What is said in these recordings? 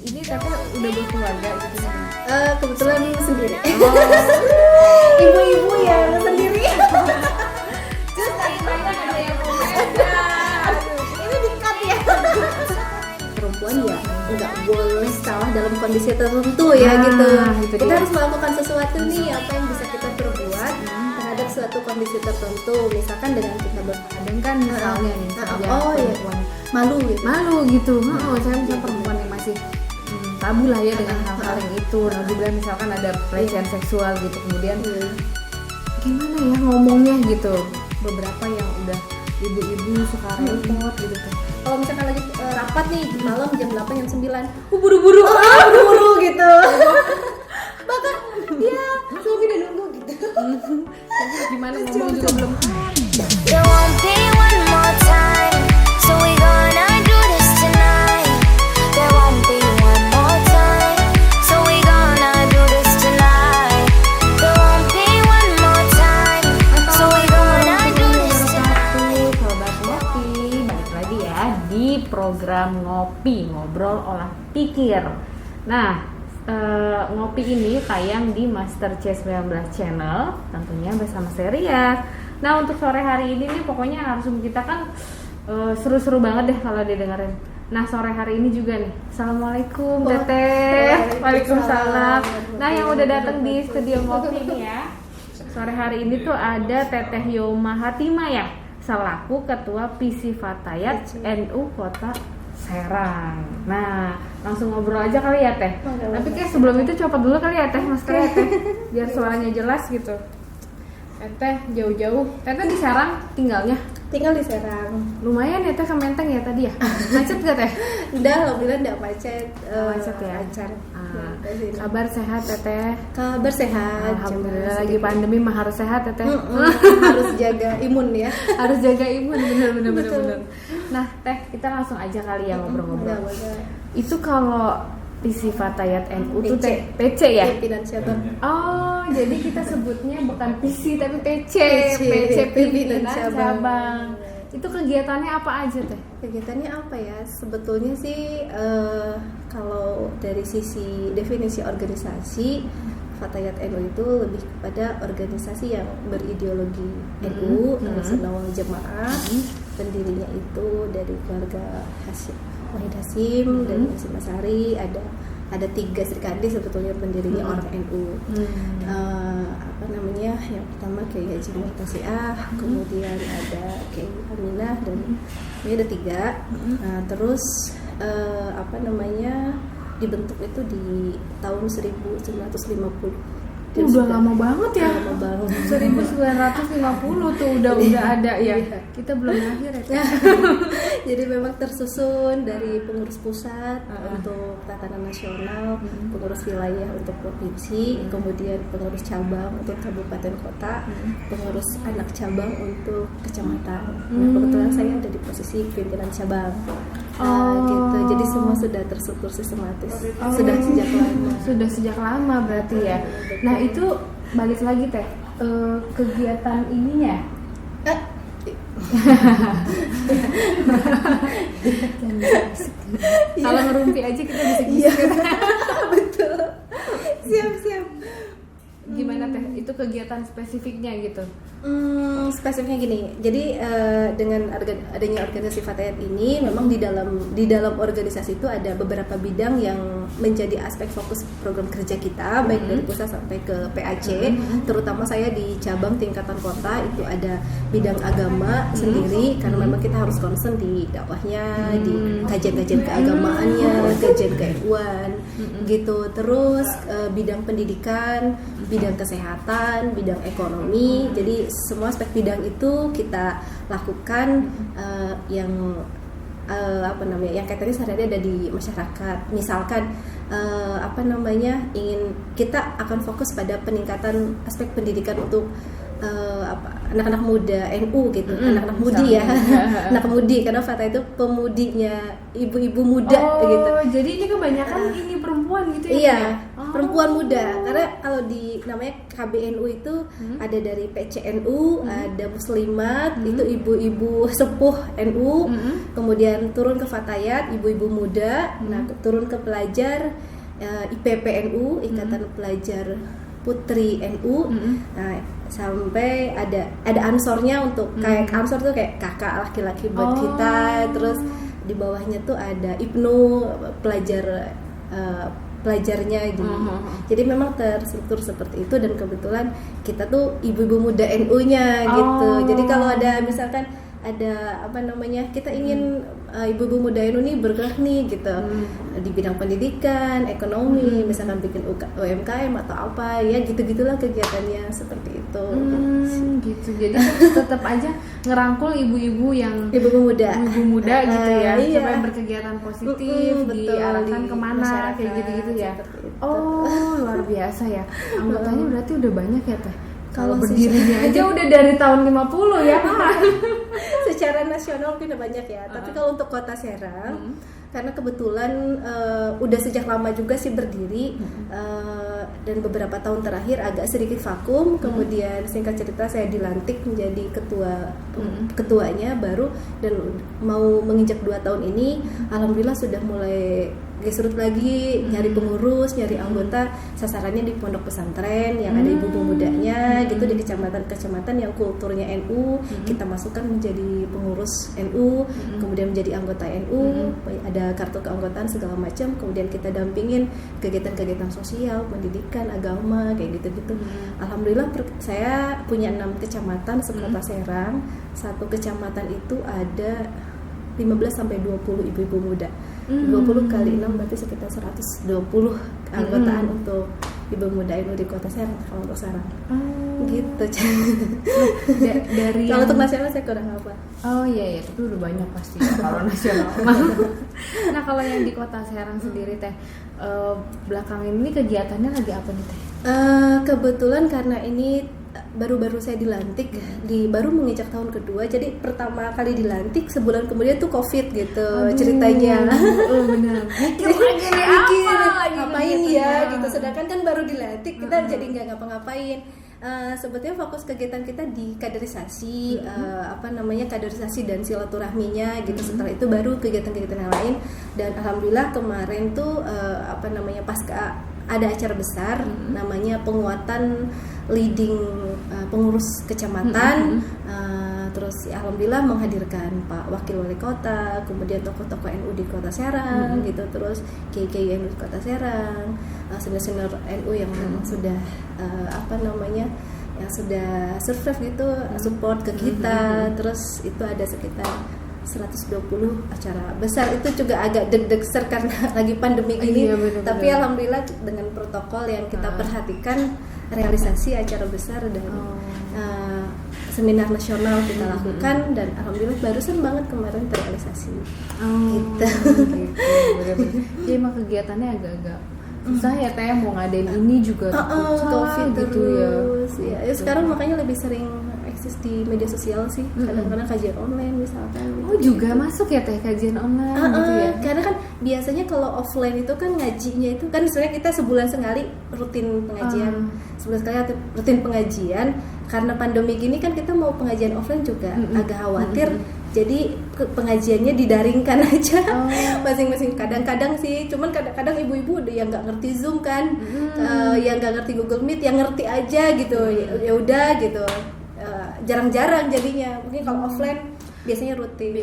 Ini Teteh udah berkeluarga gitu kan? Kebetulan sendiri. Ibu-ibu yang sendiri. Terus banyak ada yang Ini dikat ya. Perempuan ya nggak boleh salah dalam kondisi tertentu ya gitu. Itu Kita dia. harus melakukan sesuatu nih, apa yang bisa kita perbuat terhadap suatu kondisi tertentu. Misalkan dengan kita kadang kan misalnya nih saja oh iya, perempuan malu gitu. malu gitu. Saya misalnya perempuan yang masih tabu lah ya dengan hal-hal yang itu. Nah juga misalkan ada pelecehan seksual gitu, kemudian gimana ya ngomongnya gitu. Beberapa yang udah ibu-ibu suka repot gitu tuh. Kalau misalkan lagi rapat nih malam jam 8 jam 9 Buru-buru. buru gitu. Bahkan dia suami udah nunggu gitu. Gimana ngomong juga belum. There won't be one more time, so we gonna do this tonight. There won't be one more time, so we gonna do this tonight. There won't be one more time, so we gonna do this tonight. Sobat Ngopi, balik lagi ya di program Ngopi, ngobrol olah pikir. Nah, Ngopi ini tayang di Master C19 Channel, tentunya bersama Serias. Nah, untuk sore hari ini nih pokoknya langsung kita kan seru-seru banget deh kalau didengerin. Nah, sore hari ini juga nih. Assalamualaikum Teteh. Waalaikumsalam. Nah, yang udah datang di studio Ngopi nih ya. Sore hari ini tuh ada Teteh Yoma Hatima ya, selaku Ketua PC Fatayat NU Kota Serang. Nah, langsung ngobrol aja kali ya Teh. Tapi kayak sebelum itu copot dulu kali ya Teh, maskernya Teh, biar suaranya jelas gitu. Teh jauh-jauh. Teteh di Serang tinggalnya? Tinggal di Serang. Lumayan ya Teh ke Menteng ya tadi ya. Macet gak Teh? Udah, alhamdulillah enggak macet. Macet ya. Lancar. Kabar sehat Teteh? Kabar sehat. Alhamdulillah, lagi pandemi mah harus sehat Teteh. Harus jaga imun ya. Harus jaga imun, bener. Betul. Nah Teh, kita langsung aja kali ya ngobrol-ngobrol. Boleh. Itu kalau PC Fatayat NU tuh PC. PC ya? Pimpinan cabang. Oh, jadi kita sebutnya bukan PC tapi PC, PC, pimpinan pimpinan cabang. Itu kegiatannya apa aja Teh? Kegiatannya apa ya? Sebetulnya sih kalau dari sisi definisi organisasi, Fatayat NU itu lebih kepada organisasi yang berideologi NU, Sunnah wal Jamaah. Pendirinya itu dari keluarga Wahid Hasim dan Hasim Asari. Ada 3 Serikandi sebetulnya pendirinya orang NU. Yang pertama Kiai Haji Muhtasiah, kemudian ada Kiai Aminah, dan ini ada 3. Terus dibentuk itu di tahun 1950. Udah lama banget ya. Lama banget. 1950 tuh udah ada ya. Kita belum lahir ya. Jadi memang tersusun dari pengurus pusat untuk tatanan nasional, pengurus wilayah untuk provinsi, kemudian pengurus cabang untuk kabupaten kota, pengurus anak cabang untuk kecamatan. Nah, kebetulan saya ada di posisi pimpinan cabang. Gitu. Jadi semua sudah terstruktur sistematis. Sudah sejak lama berarti ya. Nah, itu balik lagi Teh, kegiatan ininya. Kalau ngerumpi aja kita bisa gitu. Betul. Siap. Gimana Teh? Itu kegiatan spesifiknya gitu. Spesifiknya gini. Jadi dengan adanya organisasi Fatayat ini, memang di dalam organisasi itu ada beberapa bidang yang menjadi aspek fokus program kerja kita, baik dari pusat sampai ke PAC. Terutama saya di cabang tingkatan kota itu ada bidang agama sendiri, karena memang kita harus concern di dakwahnya, di kajian-kajian keagamaannya, kajian ke-NU-an gitu. Terus bidang pendidikan, bidang kesehatan, bidang ekonomi. Jadi semua aspek bidang itu kita lakukan yang kaitannya sehari-hari ada di masyarakat. Misalkan kita akan fokus pada peningkatan aspek pendidikan untuk anak-anak muda NU gitu, anak-anak mudi ya, anak mudi karena Fatayat itu pemudinya ibu-ibu muda gitu. Jadi ini kebanyakan ini perempuan gitu ya? Iya, perempuan muda. Karena kalau di namanya KBNU itu ada dari PCNU, ada Muslimat, itu ibu-ibu sepuh NU, kemudian turun ke Fatayat, ibu-ibu muda, nah turun ke pelajar IPPNU, Ikatan Pelajar Putri NU, nah, sampai ada ansornya untuk kayak ansor tuh kayak kakak laki-laki buat kita, terus di bawahnya tuh ada IPNU pelajarnya gitu. Jadi memang terstruktur seperti itu dan kebetulan kita tuh ibu-ibu muda NU-nya gitu. Jadi kalau ada misalkan ada kita ingin ibu-ibu muda NU nih bergerak nih gitu di bidang pendidikan, ekonomi, misalkan bikin UMKM atau apa ya gitu-gitulah kegiatannya seperti itu. Gitu. Jadi tetap aja ngerangkul ibu-ibu yang ibu-ibu muda gitu ya, iya. supaya berkegiatan positif, betul, diarahkan di kemana masyarakat, kayak gitu-gitu ya. itu. Luar biasa ya. Anggotanya berarti udah banyak ya Teh. Kalau Kalau berdirinya aja udah dari tahun 50 ya kan? Secara nasional mungkin udah banyak ya, tapi kalau untuk Kota Serang karena kebetulan udah sejak lama juga sih berdiri, dan beberapa tahun terakhir agak sedikit vakum, kemudian singkat cerita saya dilantik menjadi ketuanya baru, dan mau menginjak 2 tahun ini alhamdulillah sudah mulai gesrut lagi, nyari pengurus, nyari anggota, sasarannya di pondok pesantren yang ada ibu mudanya gitu, di kecamatan-kecamatan yang kulturnya NU, kita masukkan menjadi pengurus NU, kemudian menjadi anggota NU, ada kartu keanggotaan segala macam, kemudian kita dampingin kegiatan-kegiatan sosial, pendidikan, agama, kayak gitu-gitu. Alhamdulillah saya punya 6 kecamatan sekota Serang, satu kecamatan itu ada 15 sampai 20 ibu-ibu muda. 20 kali 6 berarti sekitar 120 keanggotaan untuk ibu muda NU di Kota Serang, kalau untuk Serang. Gitu. Dari kalau untuk nasional saya kurang apa. Iya, itu udah banyak pasti ya, kalau nasional. Nah, kalau yang di Kota Serang sendiri Teh, belakangan ini kegiatannya lagi apa nih Teh? Kebetulan karena ini baru-baru saya dilantik, baru menginjak tahun kedua, jadi pertama kali dilantik sebulan kemudian tuh COVID gitu. Ceritanya. Benar. Mikir ngapain ya gitu, sedangkan kan baru dilantik kita jadi nggak ngapa-ngapain. Sebetulnya fokus kegiatan kita di kaderisasi, kaderisasi dan silaturahminya gitu. Setelah itu baru kegiatan-kegiatan yang lain, dan alhamdulillah kemarin tuh pasca ada acara besar namanya penguatan leading pengurus kecamatan, terus ya, alhamdulillah menghadirkan Pak Wakil Wali Kota, kemudian tokoh-tokoh NU di Kota Serang gitu, terus kiai-kiai NU di Kota Serang, senior-senior NU yang sudah yang sudah survive gitu, support ke kita, terus itu ada sekitar 120 acara besar. Itu juga agak deg-degan karena lagi pandemi gini, tapi alhamdulillah dengan protokol yang kita perhatikan, realisasi acara besar dan seminar nasional kita lakukan, dan alhamdulillah barusan banget kemarin terrealisasi. Gitu. Jadi emang kegiatannya agak-agak susah ya Teh, mau ngadain ini juga COVID gitu terus ya. Gitu. Sekarang makanya lebih sering eksis di media sosial sih, kadang-kadang kajian online misalkan gitu. Juga masuk ya Teh kajian online gitu ya. Karena kan biasanya kalau offline itu kan ngajinya itu kan sebenarnya kita sebulan sekali rutin pengajian, sebulan sekali rutin pengajian. Karena pandemi gini kan kita mau pengajian offline juga agak khawatir, jadi pengajiannya didaringkan aja masing-masing. Kadang-kadang sih, cuman kadang-kadang ibu-ibu yang nggak ngerti Zoom kan, yang nggak ngerti Google Meet, yang ngerti aja gitu, ya udah gitu. Jarang-jarang jadinya. Mungkin kalau offline biasanya rutin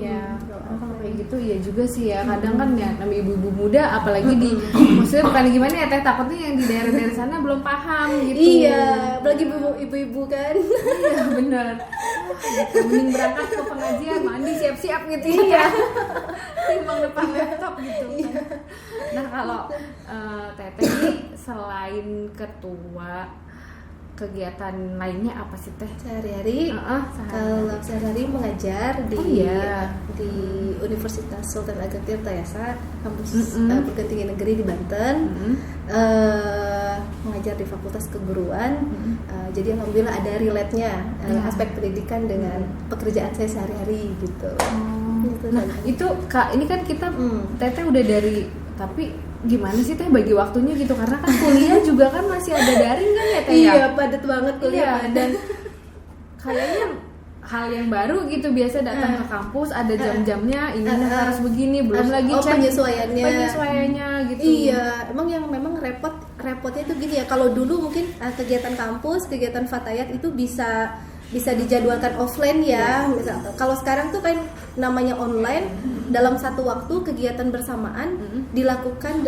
ya. Kalau kayak gitu iya juga sih ya. Kadang kan ya namanya ibu-ibu muda, apalagi di maksudnya bukan gimana ya Teh, takutnya yang di daerah-daerah sana belum paham gitu. Iya, apalagi ibu-ibu kan. Iya benar. Gitu. Mending berangkat ke pengajian, mandi siap-siap gitu ya. Timbang depan laptop gitu. Nah kalau Teteh ini selain ketua kegiatan lainnya apa sih Teh? Sehari-hari Sehari-hari. kalau sehari-hari mengajar di Oh, iya. di Universitas Sultan Aghatirta Yasa, kampus perguruan tinggi negeri di Banten. Mengajar di Fakultas Keguruan. Jadi alhamdulillah ada relate-nya aspek pendidikan dengan pekerjaan saya sehari-hari gitu. Gitu, Nah, Tante. itu Kak, ini kan kita Teteh udah dari, tapi gimana sih Teh bagi waktunya gitu? Karena kan kuliah juga kan masih ada daring kan ya Teh ya? Iya, padat banget kuliah. Iya, dan kayaknya hal yang baru gitu, biasa datang ke kampus ada jam-jamnya, ini harus begini, belum lagi cek penyesuaiannya gitu. Iya, memang repotnya itu gini ya. Kalau dulu mungkin kegiatan kampus, kegiatan Fatayat itu bisa dijadwalkan offline ya. Misalnya kalau sekarang tuh kan namanya online, dalam satu waktu kegiatan bersamaan dilakukan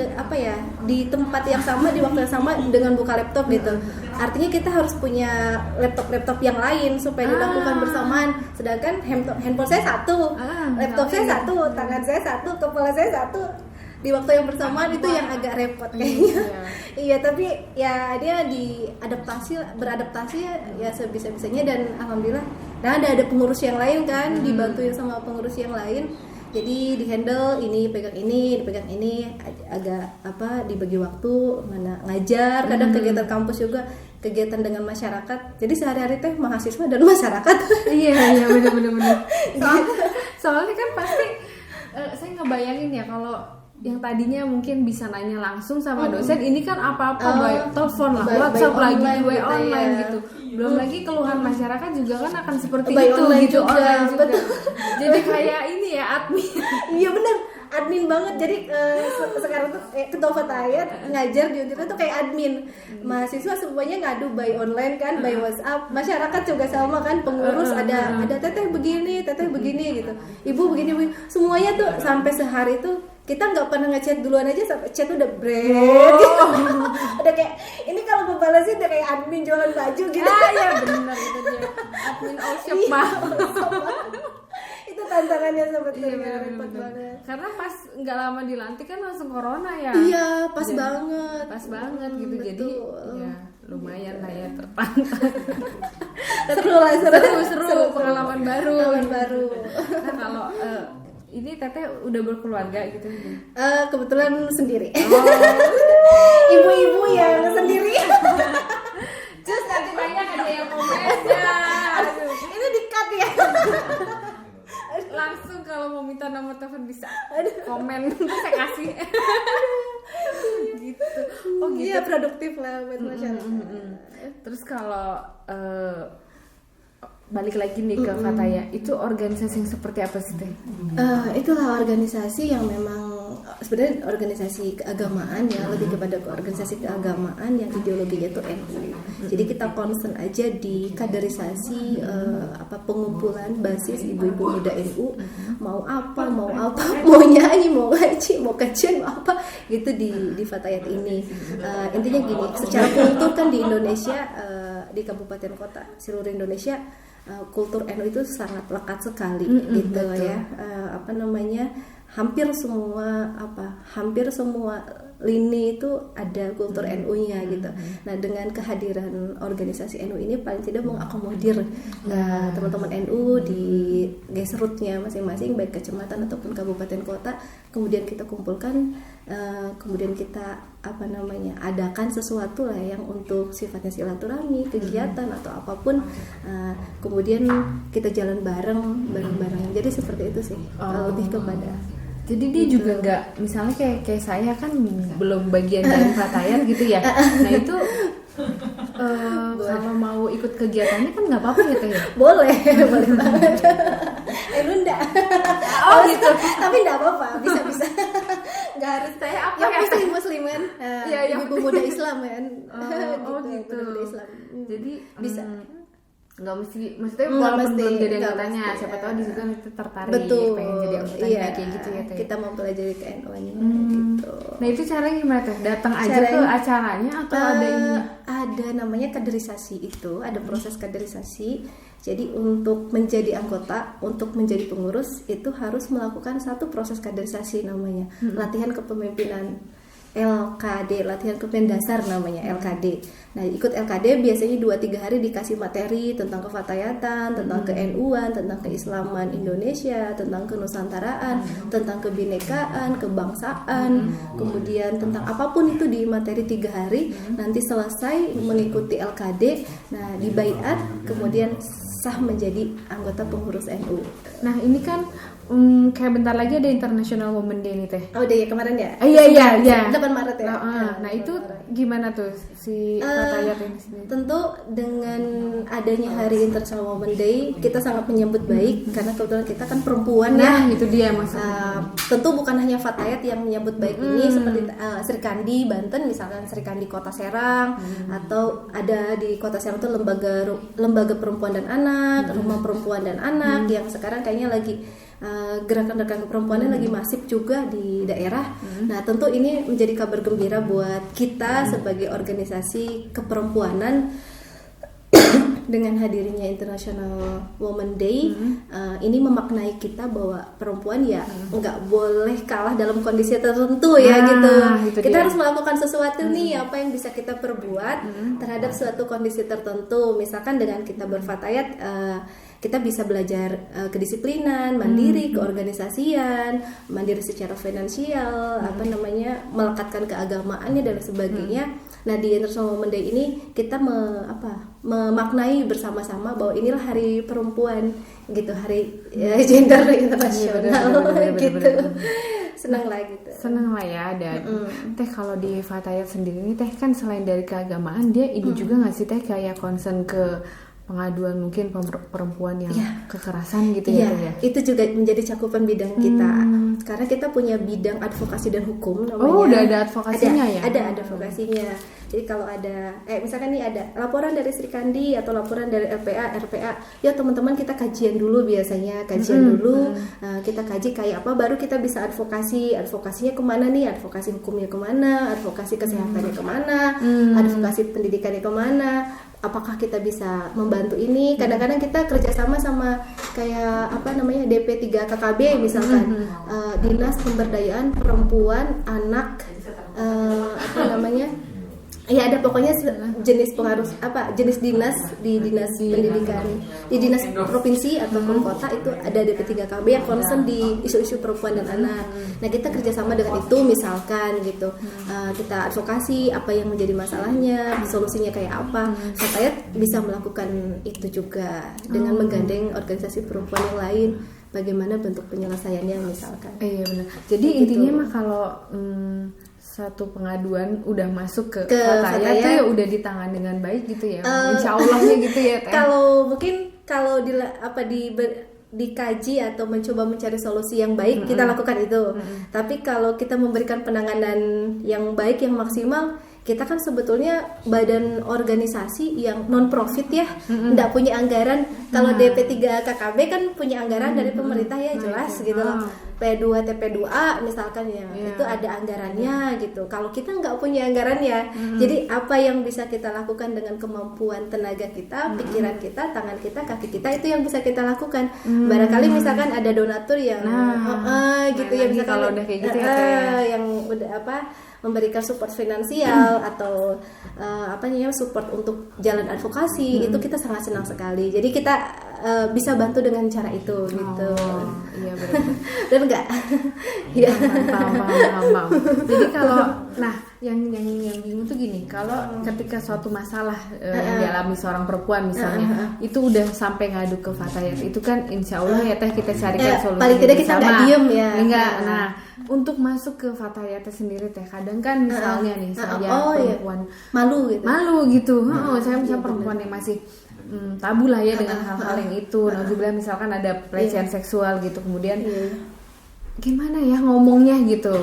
di tempat yang sama, di waktu yang sama dengan buka laptop gitu. Artinya kita harus punya laptop yang lain supaya dilakukan bersamaan. Sedangkan handphone saya satu, laptop saya satu, tangan saya satu, kepala saya satu. Di waktu yang bersamaan itu yang agak repot kayaknya. Iya, tapi ya dia beradaptasi ya sebisa-bisanya, dan alhamdulillah. Nah, ada pengurus yang lain kan, dibantuin sama pengurus yang lain. Jadi di handle ini pegang ini, dipegang ini, agak dibagi waktu, mana ngajar, kadang kegiatan kampus juga, kegiatan dengan masyarakat. Jadi sehari-hari teh mahasiswa dan masyarakat. Iya benar. Soalnya kan pasti saya ngebayangin ya, kalau yang tadinya mungkin bisa nanya langsung sama dosen, ini kan apa-apa by telepon lah, WhatsApp lagi, by online gitu. Belum lagi keluhan masyarakat juga kan akan seperti By itu online gitu, juga, online juga. betul. Jadi kayak ini ya, admin. Iya benar, admin banget. Jadi sekarang tuh ketua Fatayat ngajar di Untirta tuh kayak admin. Mahasiswa semuanya ngadu by online kan, by WhatsApp. Masyarakat juga sama kan, pengurus ada teteh begini gitu, ibu begini. Semuanya tuh sampai sehari tuh kita nggak pernah ngechat duluan aja, sampai chat udah bread gitu. Udah kayak ini kalau ngebalasnya udah kayak admin jualan baju gitu. Iya benar, itu dia admin all shop banget. Itu tantangannya sebetulnya, repot banget. Karena pas nggak lama dilantik kan langsung corona ya. Iya, pas Jadi, banget. Pas banget gitu. Betul. Jadi ya lumayan lah ya, tertantang. Seru pengalaman baru. Nah, kalau ini Teteh udah berkeluarga gitu? Kebetulan sendiri. Ibu-ibu yang sendiri. Terus nanti banyak ada yang komennya. Ini di-cut ya. Langsung kalau mau minta nomor telepon bisa komen, terus saya kasih. Gitu. Oh gitu. Iya, produktif lah buat masyarakat. Terus kalau balik lagi nih ke Fatayat, itu organisasi yang seperti apa sih Teh? Itulah organisasi yang memang sebenarnya organisasi keagamaan ya, lebih kepada organisasi keagamaan yang ideologinya itu NU. Jadi kita concern aja di kaderisasi pengumpulan basis ibu-ibu muda NU, mau nyanyi, mau ngaji, mau kajian, mau apa gitu di Fatayat ini. Intinya gini, secara kultur kan di Indonesia, di kabupaten kota seluruh Indonesia, kultur NU itu sangat lekat sekali gitu betul. ya. Hampir semua lini itu ada kultur NU-nya gitu. Nah, dengan kehadiran organisasi NU ini paling tidak mengakomodir teman-teman NU di grassroots-nya masing-masing, baik kecamatan ataupun kabupaten kota. Kemudian kita kumpulkan, kemudian kita adakan sesuatu lah yang untuk sifatnya silaturahmi, kegiatan atau apapun. Kemudian kita jalan bareng-bareng. Jadi seperti itu sih, lebih kepada. Jadi dia juga nggak, misalnya kayak saya kan belum bagian dari Fatayat gitu ya. Nah itu kalau mau ikut kegiatannya kan nggak apa-apa gitu ya? Boleh banget. Enggak. Oh gitu. Tapi nggak apa-apa, bisa. Nggak harus Saya apa yang ya? muslim kan, yang ibu muda Islam kan. Gitu. Muda Islam. Jadi bisa. Nggak mesti, maksudnya Nggak walaupun mesti, belum jadi nggak anggotanya, mesti, siapa tahu di situ nanti tertarik, Betul. pengen jadi anggotanya kayak gitu ya Teh. Kita mau pelajari ke NU-nya gitu. Nah itu caranya gimana Teh? Datang aja ke acaranya atau ada ini? Ada namanya kaderisasi itu, ada proses kaderisasi. Jadi untuk menjadi anggota, untuk menjadi pengurus itu harus melakukan satu proses kaderisasi namanya, latihan kepemimpinan. LKD, latihan kepemimpinan dasar namanya LKD. Nah, ikut LKD biasanya 2-3 hari dikasih materi tentang kefatayatan, tentang ke-NU-an, tentang keislaman Indonesia, tentang kenusantaraan, tentang kebinekaan, kebangsaan, kemudian tentang apapun itu di materi 3 hari. Nanti selesai mengikuti LKD, nah dibaiat, kemudian sah menjadi anggota pengurus NU. Nah ini kan kayak bentar lagi ada International Women Day nih teh. Oh udah ya kemarin ya? Iya. 8 Maret ya. Nah itu gimana tuh si Fatayat ini sendiri? Tentu dengan adanya Hari International Women Day kita sangat menyambut baik karena kebetulan kita kan perempuan Nah ya. itu dia maksudnya. Tentu bukan hanya Fatayat yang menyambut baik ini, seperti Sri Kandi Banten misalkan, Sri Kandi Kota Serang, atau ada di Kota Serang itu lembaga perempuan dan anak, rumah perempuan dan anak yang sekarang kayaknya lagi gerakan-gerakan perempuannya lagi masif juga di daerah. Nah tentu ini menjadi kabar gembira buat kita sebagai organisasi keperempuanan. Dengan hadirnya International Women Day, ini memaknai kita bahwa perempuan ya nggak boleh kalah dalam kondisi tertentu ya gitu. Kita harus melakukan sesuatu nih, apa yang bisa kita perbuat terhadap suatu kondisi tertentu. Misalkan dengan kita berfatayat, kita bisa belajar kedisiplinan, mandiri, keorganisasian, mandiri secara finansial, melekatkan keagamaannya dan sebagainya. Nah di International Women Day ini kita memaknai bersama-sama bahwa inilah hari perempuan gitu, hari gender internasional gitu. Senang lah gitu. Senang lah ya ada. Teh kalau di Fatayat sendiri ini teh kan selain dari keagamaan dia ini juga nggak sih teh kayak concern ke pengaduan mungkin perempuan yang kekerasan gitu ya? Itu juga menjadi cakupan bidang kita. Karena kita punya bidang advokasi dan hukum namanya. Oh, udah ada advokasinya ya? Ada advokasinya. Jadi kalau ada, misalkan nih ada laporan dari Sri Kandi atau laporan dari RPA, ya teman-teman kita kajian dulu biasanya, kita kaji kayak apa, baru kita bisa advokasinya kemana nih, advokasi hukumnya kemana, advokasi kesehatannya kemana, advokasi pendidikannya kemana. Apakah kita bisa membantu ini? Kadang-kadang kita kerjasama sama kayak DP3 KKB misalkan, Dinas Pemberdayaan Perempuan, Anak, ya ada pokoknya jenis jenis dinas di dinas pendidikan, di dinas provinsi ataupun kota itu ada DP3KB yang concern di isu-isu perempuan dan anak. Nah kita kerjasama dengan itu misalkan gitu, kita advokasi apa yang menjadi masalahnya, solusinya kayak apa. Fatayat bisa melakukan itu juga dengan menggandeng organisasi perempuan yang lain. Bagaimana bentuk penyelesaiannya misalkan. Iya benar. Jadi intinya mah kalau satu pengaduan udah masuk ke Fatayat itu ya udah ditangani dengan baik gitu ya. Insya Allahnya gitu ya. Kalau dikaji atau mencoba mencari solusi yang baik, kita lakukan itu. Tapi kalau kita memberikan penanganan yang baik, yang maksimal, kita kan sebetulnya badan organisasi yang non profit ya, nggak punya anggaran. Kalau DP3 KKB kan punya anggaran dari pemerintah ya, jelas gitu loh. P2 TP2A misalkan ya, itu ada anggarannya gitu. Kalau kita nggak punya anggarannya, jadi apa yang bisa kita lakukan dengan kemampuan tenaga kita, pikiran kita, tangan kita, kaki kita, itu yang bisa kita lakukan. Barangkali misalkan ada donatur yang gitu ya, misalkan kalau udah kayak gitu yang udah memberikan support finansial atau support untuk jalan advokasi, itu kita sangat senang sekali. Jadi kita bisa bantu dengan cara itu gitu. Iya benar. Dan enggak? Iya. Paham. Jadi kalau yang bingung tuh gini, kalau ketika suatu masalah yang dialami seorang perempuan misalnya, itu udah sampai ngadu ke Fatayat, itu kan insya Allah ya teh kita carikan solusi. Paling tidak kita nggak diem ya. Enggak. Nah, untuk masuk ke Fatayat sendiri teh kadang kan misalnya nih saya perempuan malu gitu. Saya misalnya perempuan yang masih tabu lah ya dengan hal-hal yang itu. Nah juga misalkan ada pelecehan seksual gitu, kemudian gimana ya ngomongnya gitu?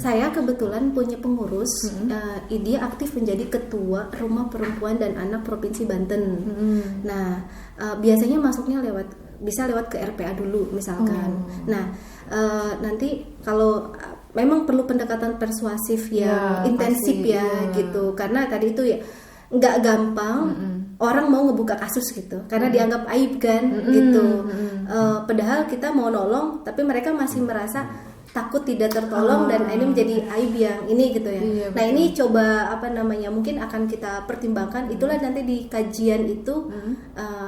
Saya kebetulan punya pengurus, dia aktif menjadi ketua Rumah Perempuan dan Anak Provinsi Banten. Nah biasanya masuknya bisa lewat ke RPA dulu misalkan. Nah nanti kalau memang perlu pendekatan persuasif yang intensif pasti, ya gitu, karena tadi itu ya nggak gampang orang mau ngebuka kasus gitu karena dianggap aib kan gitu. Padahal kita mau nolong tapi mereka masih merasa takut tidak tertolong dan ini menjadi aib yang ini gitu ya. Iya, Nah ini coba mungkin akan kita pertimbangkan. Itulah nanti di kajian itu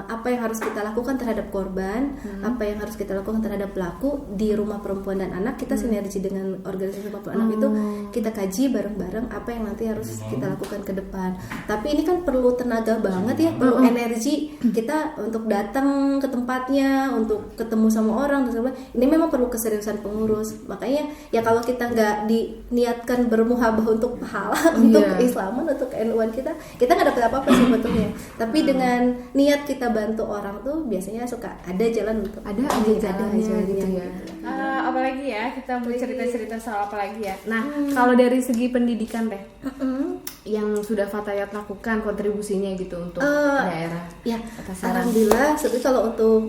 apa yang harus kita lakukan terhadap korban, apa yang harus kita lakukan terhadap pelaku di rumah perempuan dan anak. Kita sinergi dengan organisasi rumah perempuan anak itu kita kaji bareng-bareng apa yang nanti harus kita lakukan ke depan. Tapi ini kan perlu tenaga banget ya, perlu energi kita untuk datang ke tempatnya, untuk ketemu sama orang dan sebagainya. Ini memang perlu keseriusan pengurus. Makanya ya kalau kita nggak diniatkan bermuhabah untuk pahala, untuk keislaman, untuk keNU-an kita nggak dapat apa-apa sebetulnya. Tapi dengan niat kita bantu orang tuh biasanya suka ada jalan untuk ada jalannya gitu ya. Apalagi ya, kita mau cerita-cerita soal apa lagi ya. Nah, kalau dari segi pendidikan deh, yang sudah Fatayat lakukan kontribusinya gitu untuk daerah. Ya, Kota Serang. alhamdulillah. Tapi kalau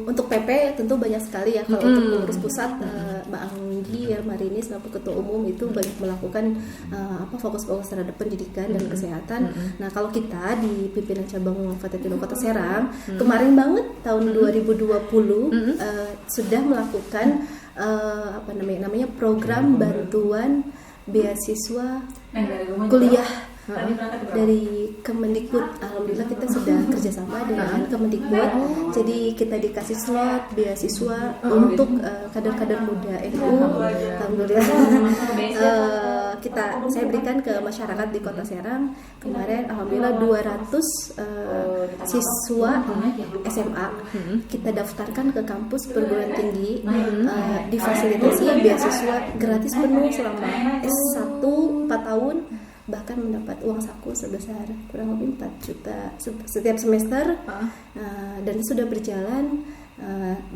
untuk PP tentu banyak sekali ya. Kalau untuk pengurus pusat, Mbak Anggi ya, Marinis, selaku ketua umum itu banyak melakukan fokus-fokus terhadap pendidikan dan kesehatan. Nah, kalau kita di pimpinan cabang Fatayat Kota Serang kemarin banget tahun 2020 sudah melakukan namanya program bantuan beasiswa kuliah dari Kemendikbud. Alhamdulillah kita sudah kerjasama dengan Kemendikbud. Jadi kita dikasih slot beasiswa untuk kader-kader muda NU. Alhamdulillah. Saya berikan ke masyarakat di Kota Serang kemarin. Alhamdulillah 200 siswa SMA kita daftarkan ke kampus perguruan tinggi, difasilitasi beasiswa gratis penuh selama S1 4 tahun, bahkan mendapat uang saku sebesar kurang lebih 4 juta setiap semester. Dan sudah berjalan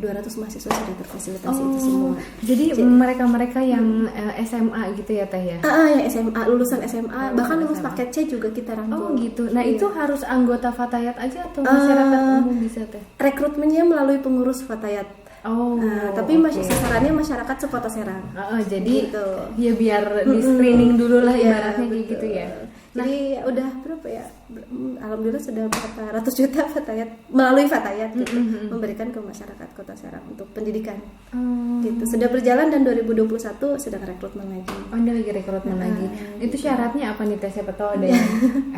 200 mahasiswa sudah terfasilitasi itu semua. Jadi mereka-mereka yang SMA gitu ya Teh ya? Yang SMA, lulusan SMA, bahkan lulus paket C juga kita rangkul. Oh gitu. Nah itu harus anggota Fatayat aja atau masyarakat umum bisa Teh? Rekrutmennya melalui pengurus Fatayat. Tapi sasarannya masyarakat sekota Serang. Jadi gitu. Ya biar di screening dulu lah ibaratnya kayak gitu ya. Jadi udah berapa ya? Alhamdulillah sudah berapa ratus juta Fatayat melalui Fatayat gitu, memberikan ke masyarakat Kota Serang untuk pendidikan. Gitu. Sudah berjalan dan 2021 sedang rekrutmen lagi. Udah lagi rekrutmen lagi. Itu syaratnya apa nih Teh? Siapa tahu ada yang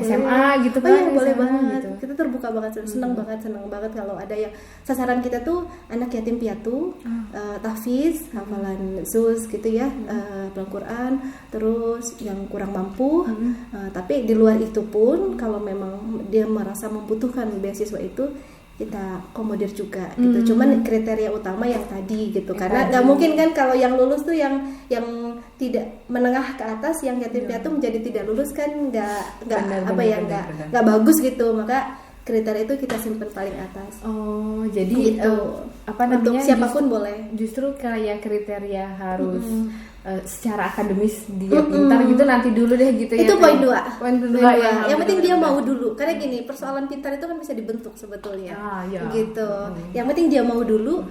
SMA gitu kan? Iya, boleh SMA banget. Gitu. Kita terbuka banget, senang banget kalau ada yang sasaran kita tuh anak yatim piatu, tahfiz, hafalan sus gitu ya, Al-Qur'an, terus yang kurang mampu. Tapi di luar itu pun kalau memang dia merasa membutuhkan beasiswa itu kita komodir juga gitu. Cuman kriteria utama yang tadi gitu, karena nggak mungkin kan kalau yang lulus tuh yang tidak menengah ke atas, yang yatim piatu menjadi tidak lulus kan nggak bagus gitu. Maka kriteria itu kita simpan paling atas. Jadi gitu. Namanya untuk siapapun boleh. Justru kayak kriteria harus secara akademis dia pintar gitu nanti dulu deh gitu ya. Itu poin 2. Poin 2 ya. Yang penting dia mau dulu. Karena gini, persoalan pintar itu kan bisa dibentuk sebetulnya. Gitu. Yang penting dia mau dulu.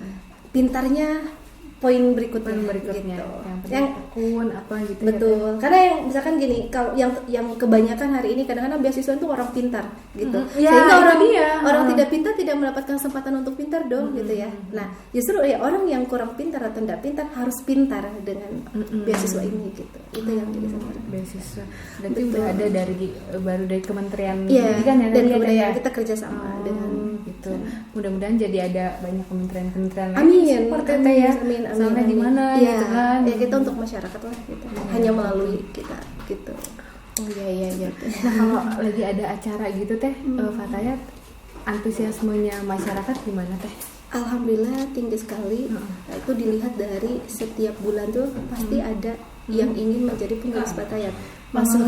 Pintarnya poin berikutnya. Gitu. Yang tekun apa gitu. Betul. Ya, karena yang misalkan gini, kalau yang kebanyakan hari ini kadang-kadang beasiswa itu orang pintar gitu. Ya, sehingga orang dia. tidak pintar tidak mendapatkan kesempatan untuk pintar dong gitu ya. Nah, justru ya orang yang kurang pintar atau tidak pintar harus pintar dengan beasiswa ini gitu. Itu yang jadi sasaran. Beasiswa. Berarti udah ada baru dari Kementerian Pendidikan ya dan kebudayaan ya. kita kerjasama dengan gitu. Mudah-mudahan jadi ada banyak kementerian-kementerian lain Amin. support ya. Amin. Sampai di mana gitu kan. Ya kita untuk masyarakat lah gitu. Hanya melalui kita gitu. Oh iya. Nah kalau lagi ada acara gitu Teh, Fatayat antusiasmenya masyarakat gimana Teh? Alhamdulillah tinggi sekali. Nah, itu dilihat dari setiap bulan tuh pasti ada yang ingin menjadi pengurus Fatayat masuk.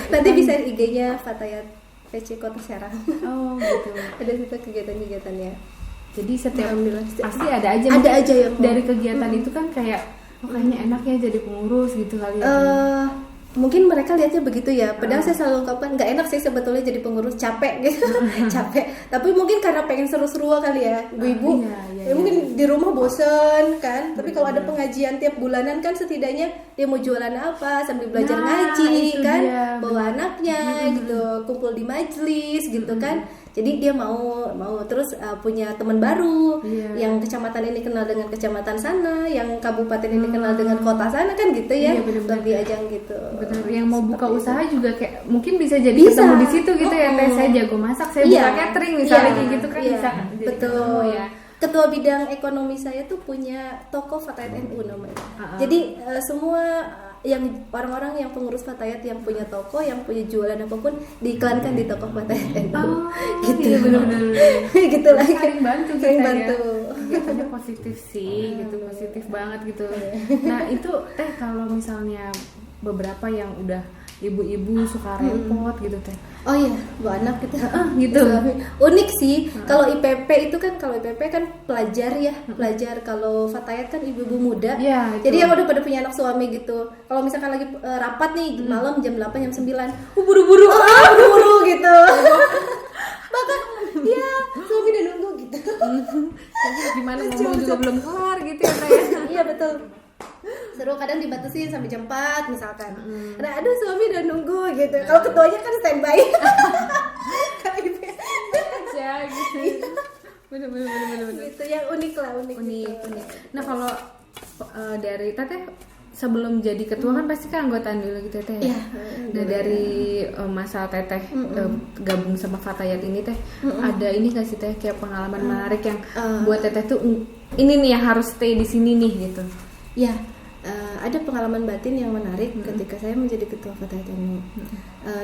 Nanti bisa IG-nya Fatayat PC Kota Serang. Oh gitu. Ada kita kegiatan-kegiatannya. Jadi setiap Alhamdulillah pasti ada aja. Ada aja yang dari kegiatan itu kan kayak kayaknya enak ya jadi pengurus gitu kali ya. Mungkin mereka lihatnya begitu ya. Padahal saya selalu ungkapkan nggak enak sih sebetulnya jadi pengurus, capek gitu. Capek. Tapi mungkin karena pengen seru-seru kali ya, ibu-ibu. Mungkin di rumah bosen kan. Tapi kalau ada pengajian tiap bulanan kan setidaknya dia mau jualan apa sambil belajar ngaji kan, bawa anaknya gitu, kumpul di majelis gitu kan. Jadi dia mau terus punya teman baru, Iya. yang kecamatan ini kenal dengan kecamatan sana, yang kabupaten ini kenal dengan kota sana kan gitu ya. Iya, bener-bener. Lebih ajang gitu. Benar, yang mau buka Seperti usaha juga kayak mungkin bisa jadi Bisa. ketemu di situ gitu ya teh. Mm-mm. Saya jago masak, saya Iya. buka catering misalnya Iya, kayak gitu kan iya, bisa jadi betul ketemu ya. Ketua bidang ekonomi saya tuh punya toko Fatayat NU namanya. Jadi semua yang orang-orang yang pengurus Fatayat yang punya toko, yang punya jualan apapun diiklankan di toko Fatayat NU. Oh, Gitu. iya benar-benar. Gitu lah. Saling bantu kita Saling ya. bantu. Kegiatannya positif sih, gitu positif banget gitu. Nah itu teh kalau misalnya beberapa yang udah ibu-ibu suka repot gitu teh. Oh iya, bawa anak gitu. Gitu. Unik sih. Kalau IPP itu kan, kalau IPP kan pelajar ya, pelajar. Kalau Fatayat kan ibu-ibu muda. Iya, itu. Jadi yang udah pada punya anak suami gitu. Kalau misalkan lagi rapat nih malam jam 8 jam 9, buru-buru, buru-buru gitu. Bahkan ya suami udah nunggu gitu. Jadi gimana ngomong juga belum kelar gitu ya teh. Iya betul. Seru, kadang dibatasin sampai jam 4 misalkan. Nah, aduh suami udah nunggu gitu. Kalau ketuanya kan standby. Kalau IPP Aja gitu. Bener-bener. gitu yang unik lah, unik. Nah kalau dari teteh sebelum jadi ketua kan pasti kan anggotaan dulu gitu teh. Iya. Nah dari masa teteh gabung sama Fatayat ini teh ada ini nggak sih teh kayak pengalaman menarik yang buat teteh tuh ini nih yang harus stay di sini nih gitu. Ya, ada pengalaman batin yang menarik ketika saya menjadi ketua Fatayat NU.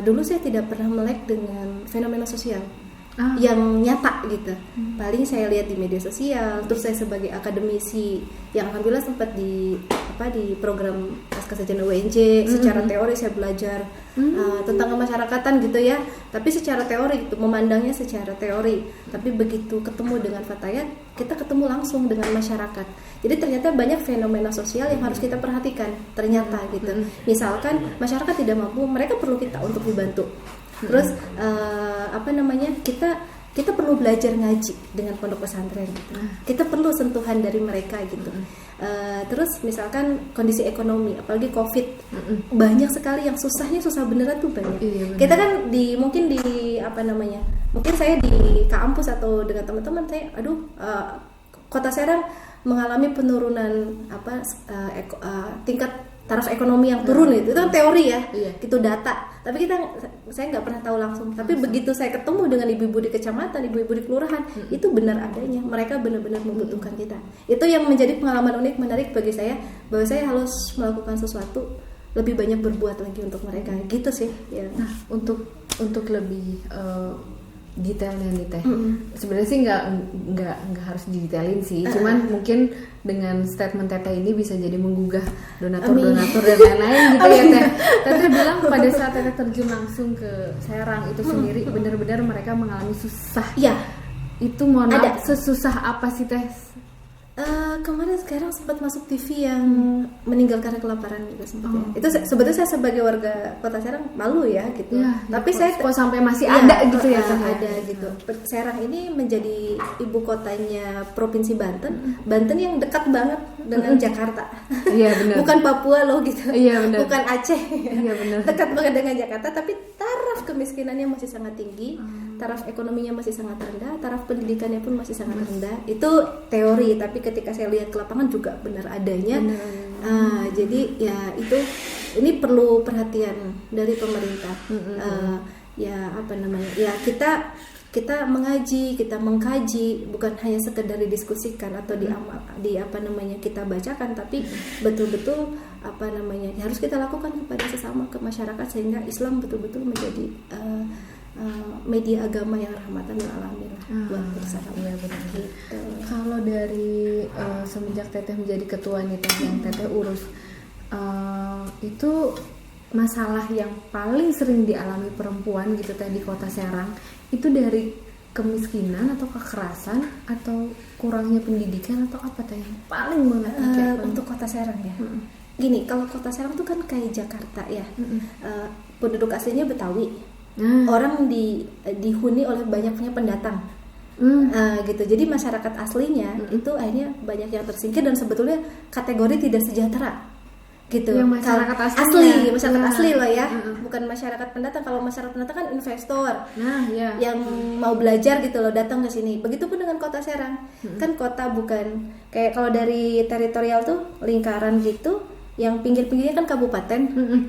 Dulu saya tidak pernah melek dengan fenomena sosial yang nyata gitu. Paling saya lihat di media sosial. Terus saya sebagai akademisi yang alhamdulillah sempat di program Pascasarjana UNJ. Secara teori saya belajar tentang kemasyarakatan gitu ya. Tapi secara teori gitu, memandangnya secara teori. Tapi begitu ketemu dengan Fatayat, kita ketemu langsung dengan masyarakat. Jadi ternyata banyak fenomena sosial yang harus kita perhatikan. Ternyata gitu. Misalkan masyarakat tidak mampu, mereka perlu kita untuk dibantu. Terus kita perlu belajar ngaji dengan pondok pesantren gitu. Kita perlu sentuhan dari mereka gitu. Terus misalkan kondisi ekonomi, apalagi COVID, banyak sekali yang susahnya susah beneran tuh banyak. Iya, bener. Kita kan mungkin saya di kampus atau dengan teman-teman saya, Kota Serang mengalami penurunan tingkat taraf ekonomi yang turun itu kan teori ya, gitu data. Tapi saya nggak pernah tahu langsung. Tapi begitu saya ketemu dengan ibu-ibu di kecamatan, ibu-ibu di kelurahan, itu benar adanya. Mereka benar-benar membutuhkan kita. Itu yang menjadi pengalaman unik menarik bagi saya, bahwa saya harus melakukan sesuatu, lebih banyak berbuat lagi untuk mereka. Gitu sih. Ya. Nah untuk lebih detailnya nih teh. Sebenarnya sih nggak harus didetailin sih. Cuman mungkin dengan statement teteh ini bisa jadi menggugah donatur dan lain-lain gitu ya teh. Teteh bilang pada saat teteh terjun langsung ke Serang itu sendiri benar-benar mereka mengalami susah. Iya. Itu mohon maaf, sesusah apa sih teh? Kemarin sekarang sempat masuk TV yang meninggal karena kelaparan juga sempat ya. Itu sebetulnya saya sebagai warga Kota Serang malu ya gitu. Ya, tapi saya kok sampai masih ada gitu ya teh. Ada gitu. Serang ini menjadi ibu kotanya Provinsi Banten. Banten yang dekat banget dengan Jakarta. Iya benar. Bukan Papua loh gitu. Iya benar. Bukan Aceh. Iya benar. Dekat banget dengan Jakarta, tapi taraf kemiskinannya masih sangat tinggi. Taraf ekonominya masih sangat rendah, taraf pendidikannya pun masih sangat rendah. Itu teori, tapi ketika saya lihat ke lapangan juga benar adanya. Jadi ya ini perlu perhatian dari pemerintah. Ya kita mengaji, kita mengkaji, bukan hanya sekedar didiskusikan atau kita bacakan, tapi betul-betul harus kita lakukan kepada sesama, ke masyarakat, sehingga Islam betul-betul menjadi media agama yang rahmatan lil alamin buat bersama. Iya benar. Gitu. Kalau dari semenjak teteh menjadi ketua nih teh yang teteh urus, itu masalah yang paling sering dialami perempuan gitu teh di Kota Serang itu dari kemiskinan atau kekerasan atau kurangnya pendidikan atau apa teh yang paling banget untuk Kota Serang ya. Gini, kalau Kota Serang tuh kan kayak Jakarta ya. Penduduk aslinya Betawi. Orang dihuni oleh banyaknya pendatang. Gitu. Jadi masyarakat aslinya itu akhirnya banyak yang tersingkir dan sebetulnya kategori tidak sejahtera. gitu. Yang masyarakat Kalau aslinya. masyarakat Nah. asli loh ya, bukan masyarakat pendatang. Kalau masyarakat pendatang kan investor Nah, ya. yang mau belajar gitu loh, datang ke sini. Begitupun dengan kota Serang, kan kota bukan kayak kalau dari teritorial tuh lingkaran gitu, yang pinggir-pinggirnya kan kabupaten,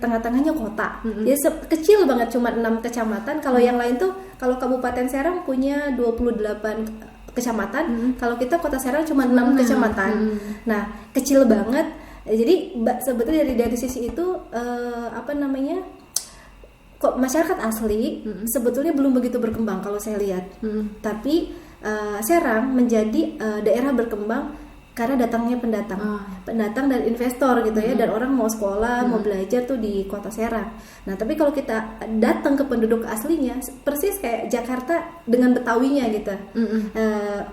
tengah-tengahnya kota. Jadi kecil banget, cuma 6 kecamatan. Kalau yang lain tuh, kalau Kabupaten Serang punya 28 kecamatan, kalau kita kota Serang cuma 6 kecamatan. Nah, kecil banget. Jadi sebetulnya dari sisi itu kok masyarakat asli sebetulnya belum begitu berkembang kalau saya lihat. Tapi Serang menjadi daerah berkembang karena datangnya pendatang dan investor gitu ya, dan orang mau sekolah, mau belajar tuh di kota Serang. Nah, tapi kalau kita datang ke penduduk aslinya, persis kayak Jakarta dengan Betawinya gitu,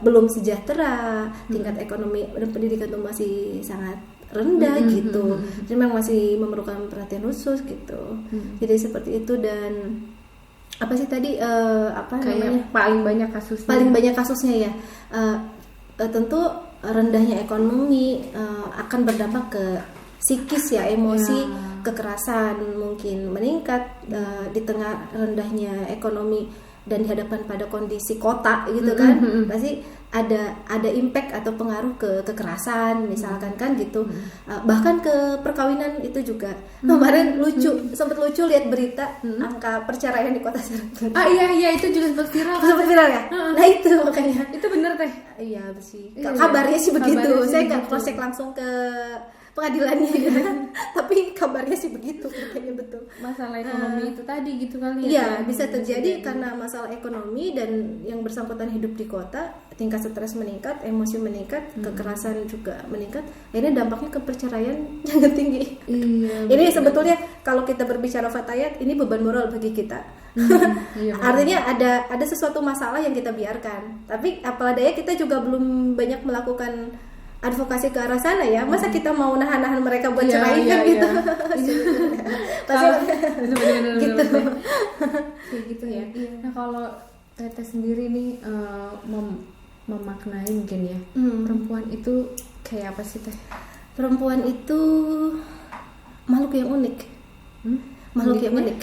belum sejahtera, tingkat ekonomi dan pendidikan tuh masih sangat rendah gitu, jadi memang masih memerlukan perhatian khusus gitu. Jadi seperti itu. Dan apa sih tadi Kayak paling banyak kasusnya. paling banyak kasusnya ya, tentu rendahnya ekonomi akan berdampak ke psikis ya, emosi, kekerasan mungkin meningkat di tengah rendahnya ekonomi dan dihadapkan pada kondisi kota gitu kan, pasti ada impact atau pengaruh ke kekerasan misalkan kan gitu. Bahkan ke perkawinan itu juga. Kemarin sempat lucu lihat berita angka perceraian di kota Serang. Iya itu juga sempat viral. Sempat viral ya? Nah itu makanya. Itu bener teh. Iya sih. Iya, Kabarnya sih begitu. kabarnya sih Saya nggak begitu. cross check langsung ke pengadilannya gitu. Tapi kabarnya sih begitu, kayaknya betul. Masalah ekonomi itu tadi gitu kali ya. Iya, bisa terjadi karena masalah ekonomi dan yang bersangkutan hidup di kota, tingkat stres meningkat, emosi meningkat, kekerasan juga meningkat. Akhirnya dampaknya ke perceraian yang tinggi. Iya. Ini sebetulnya kalau kita berbicara fatayat, ini beban moral bagi kita. Iya, Artinya ada sesuatu masalah yang kita biarkan. Tapi apalah daya, kita juga belum banyak melakukan advokasi ke arah sana ya. Masa kita mau nahan-nahan mereka buat cerai kan gitu. Pasti gitu. Kayak gitu ya. Nah, kalau Teteh sendiri nih memaknai mungkin ya, perempuan itu kayak apa sih Teh? Perempuan itu makhluk yang unik. Makhluk yang unik.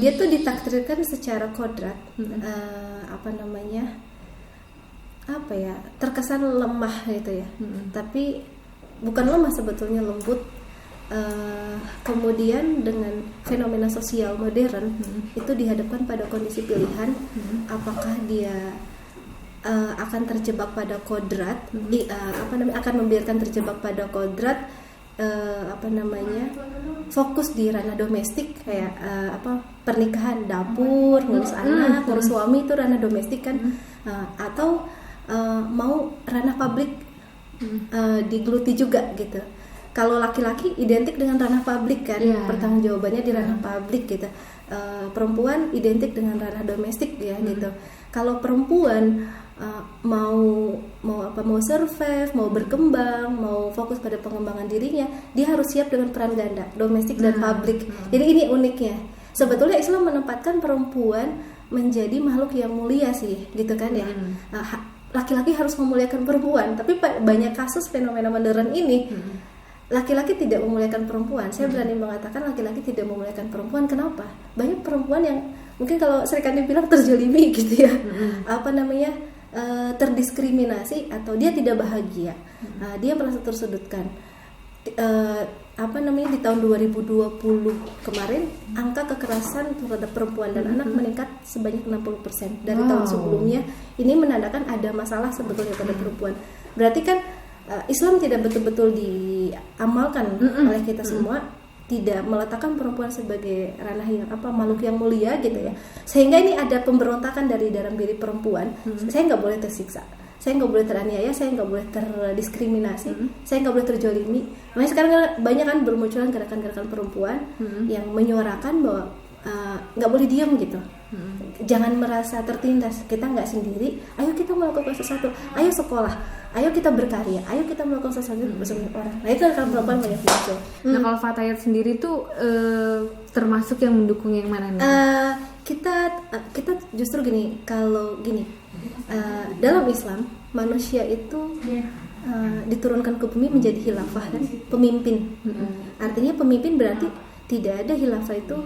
Dia tuh ditakdirkan secara kodrat, terkesan lemah gitu ya. Tapi bukan lemah sebetulnya, lembut. Kemudian dengan fenomena sosial modern itu dihadapkan pada kondisi pilihan, apakah dia akan terjebak pada kodrat, akan membiarkan terjebak pada kodrat, fokus di ranah domestik kayak pernikahan, dapur, ngurus anak, ngurus suami, itu ranah domestik kan, atau mau ranah publik digeluti juga gitu. Kalau laki-laki identik dengan ranah publik kan, pertanggungjawabannya di ranah publik gitu. Perempuan identik dengan ranah domestik ya gitu. Kalau perempuan mau survive, mau berkembang, mau fokus pada pengembangan dirinya, dia harus siap dengan peran ganda, domestik dan publik. Jadi ini uniknya. Sebetulnya Islam menempatkan perempuan menjadi makhluk yang mulia sih, gitu kan ya. Laki-laki harus memuliakan perempuan, tapi banyak kasus fenomena modern ini laki-laki tidak memuliakan perempuan. Saya berani mengatakan laki-laki tidak memuliakan perempuan. Kenapa? Banyak perempuan yang mungkin kalau seringkali bilang terjolimi gitu ya, terdiskriminasi atau dia tidak bahagia, dia merasa tersudutkan. Di tahun 2020 kemarin angka kekerasan terhadap perempuan dan anak meningkat sebanyak 60% dari tahun sebelumnya. Ini menandakan ada masalah sebetulnya pada perempuan. Berarti kan Islam tidak betul-betul diamalkan oleh kita semua, tidak meletakkan perempuan sebagai ranah yang makhluk yang mulia gitu ya. Sehingga ini ada pemberontakan dari dalam diri perempuan. Saya nggak boleh tersiksa, saya nggak boleh teraniaya, saya nggak boleh terdiskriminasi, saya nggak boleh terjolimi. Makanya sekarang banyak kan bermunculan gerakan-gerakan perempuan yang menyuarakan bahwa nggak boleh diam gitu. Jangan merasa tertindas, kita nggak sendiri. Ayo kita melakukan sesuatu, ayo sekolah, ayo kita berkarya, ayo kita melakukan sesuatu bersama orang. Nah itu kan perempuan banyak muncul. Nah kalau Fatayat sendiri tuh termasuk yang mendukung yang mana nih? Kita justru gini, kalau gini, dalam Islam manusia itu diturunkan ke bumi menjadi khilafah kan, pemimpin. Artinya pemimpin berarti tidak ada khilafah itu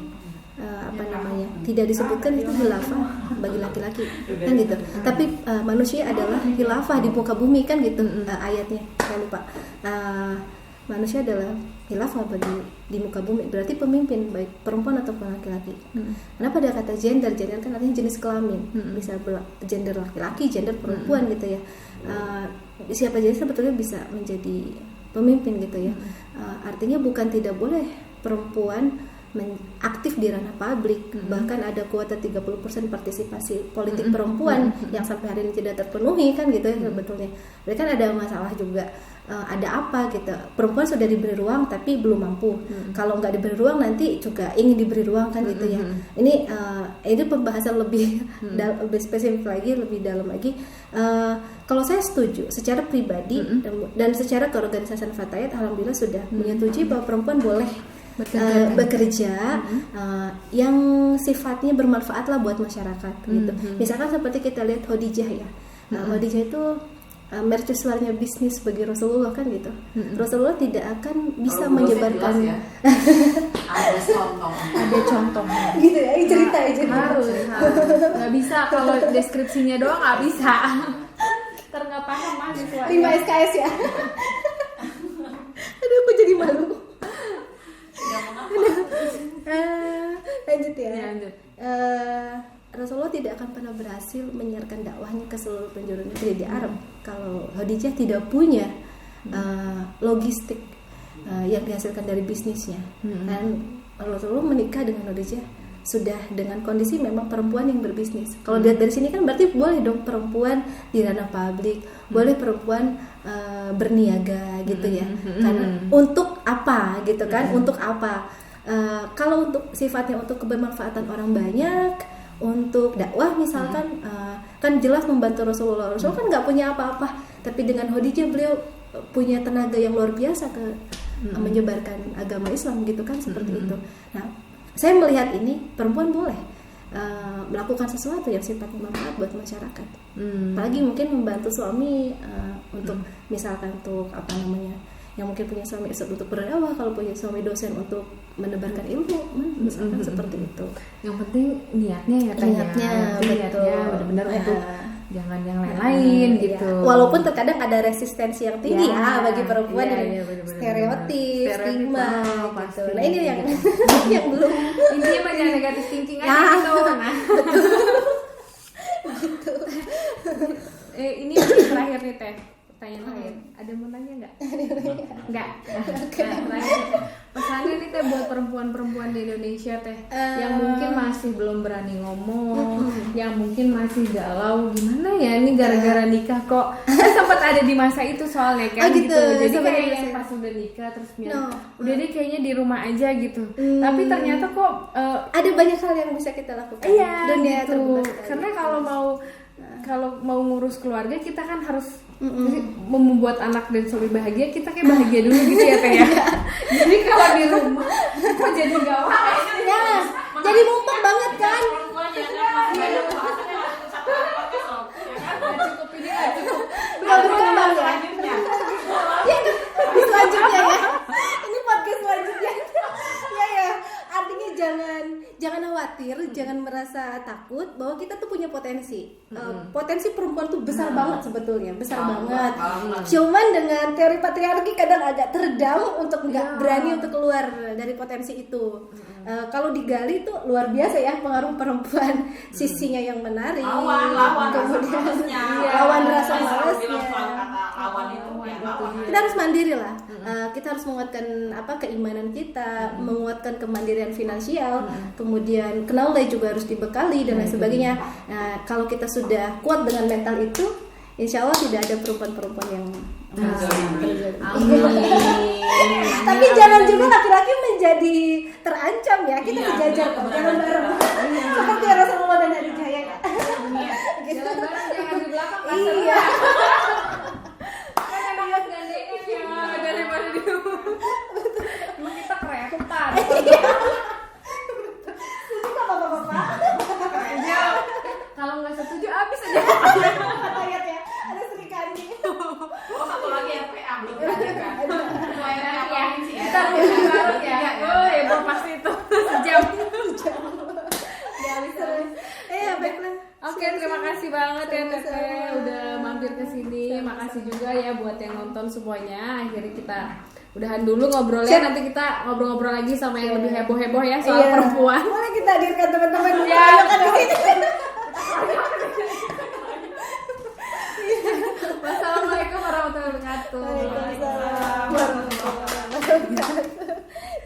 tidak disebutkan itu khilafah bagi laki-laki kan gitu. Tapi manusia adalah khilafah di muka bumi kan gitu, ayatnya saya lupa. Manusia adalah khilafah di muka bumi, berarti pemimpin baik perempuan ataupun laki-laki. Kenapa ada kata gender? Gender kan artinya jenis kelamin, bisa gender laki-laki, gender perempuan gitu ya. Siapa jadi sebetulnya bisa menjadi pemimpin gitu ya. Artinya bukan tidak boleh perempuan aktif di ranah publik, bahkan ada kuota 30% partisipasi politik perempuan yang sampai hari ini tidak terpenuhi kan gitu ya sebetulnya. Berarti kan ada masalah juga, ada apa gitu, perempuan sudah diberi ruang tapi belum mampu. Kalau nggak diberi ruang nanti juga ingin diberi ruang kan gitu ya. Ini pembahasan lebih lebih spesifik lagi, lebih dalam lagi. Kalau saya setuju secara pribadi dan secara keorganisasian Fatayat, alhamdulillah sudah menyetujui bahwa perempuan boleh bekerja yang sifatnya bermanfaat lah buat masyarakat gitu. Misalkan seperti kita lihat Khadijah ya. Khadijah itu mercusuarnya bisnis bagi Rasulullah kan gitu. Rasulullah tidak akan bisa menyebarkan Ada contohnya. gitu ya, cerita aja. Harus. Nggak bisa kalau deskripsinya doang nggak bisa. Ntar nggak paham mahasiswa. 5 SKS ya. Aduh, aku jadi malu. Lanjut ya. Lanjut. Rasulullah tidak akan pernah berhasil menyiarkan dakwahnya ke seluruh penjuru negeri di Arab kalau Khadijah tidak punya logistik yang dihasilkan dari bisnisnya. Dan Rasulullah menikah dengan Khadijah sudah dengan kondisi memang perempuan yang berbisnis. Kalau dilihat dari sini kan berarti boleh dong perempuan di ranah publik, boleh perempuan berniaga gitu ya. Karena untuk apa gitu kan? Untuk apa? Kalau untuk sifatnya untuk kebermanfaatan orang banyak, untuk dakwah misalkan, kan jelas membantu Rasulullah. Rasulullah kan nggak punya apa-apa, tapi dengan Khadijah beliau punya tenaga yang luar biasa ke menyebarkan agama Islam gitu kan, seperti itu. Nah, saya melihat ini perempuan boleh melakukan sesuatu yang sifatnya bermanfaat buat masyarakat. Apalagi mungkin membantu suami untuk misalkan untuk apa namanya, yang mungkin punya suami untuk berdakwah, kalau punya suami dosen untuk menebarkan ilmu, misalkan seperti itu. Yang penting niatnya ya tanya. Niatnya betul. Benar-benar untuk jangan yang lain-lain gitu. Walaupun terkadang ada resistensi yang tinggi bagi perempuan dengan bener-bener. stereotip, stigma pasti. gitu. Nah ini yang yang belum. Intinya mah jangan negatif thinking aja gitu. Nah. Gitu. Ini yang terakhir nih Teh. Pertanyaan terakhir. Ada mau nanya nggak? Nggak. Terakhir. Pesannya nih Teh buat perempuan-perempuan di Indonesia Teh, yang mungkin masih belum berani ngomong, yang mungkin masih galau gimana ya ini gara-gara nikah kok. Kan sempat ada di masa itu soalnya kan gitu. Jadi kayak yang pas udah nikah terus udah deh kayaknya di rumah aja gitu. Tapi ternyata kok ada banyak hal yang bisa kita lakukan. Iya, dunia gitu. terbuka. Karena kalau mau ngurus keluarga kita kan harus membuat anak dan suami bahagia, kita kayak bahagia dulu gitu ya Teh ya. Jadi kalau di rumah kok jadi gawat Ya, jadi mumpung banget kan. cukup ini nggak cukup. Belum berkembang ya. Ya, di selanjutnya ya. Ini podcast selanjutnya. Ya. Artinya jangan khawatir, jangan merasa takut bahwa kita tuh punya potensi. Potensi perempuan tuh besar banget sebetulnya, besar banget. Cuman dengan teori patriarki kadang agak teredam untuk nggak berani untuk keluar dari potensi itu. Kalau digali tuh luar biasa ya pengaruh perempuan, sisinya yang menarik, lawan rasa malasnya. Kita harus mandiri lah. Kita harus menguatkan keimanan kita, menguatkan kemandirian finansial, kemudian knowledge juga harus dibekali dan lain sebagainya. Nah, kalau kita sudah kuat dengan mental itu, insya Allah tidak ada perempuan-perempuan yang tapi jangan juga laki-laki menjadi terancam ya. Kita sejajar kok, jangan bareng. Seperti Rasulullah dan Khadijah ya. Jalan bareng jangan di belakang kan. Iya. Kan enak gandengan ya daripada di rumah. Emang kita kerepotan. Setuju nggak bapak-bapak? Kalau nggak setuju abis aja. Ayat ya, ada serikandi. Satu lagi makasih banget ya Teteh Sama-sama. udah mampir ke sini. Makasih juga ya buat yang nonton semuanya. Akhirnya kita udahan dulu ngobrolnya. Siap. Nanti kita ngobrol-ngobrol lagi sama yang lebih heboh-heboh ya soal Iya. perempuan. Boleh kita hadirkan teman-teman Ya. kan di sini. Wassalamualaikum warahmatullahi wabarakatuh. Waalaikumsalam warahmatullahi wabarakatuh.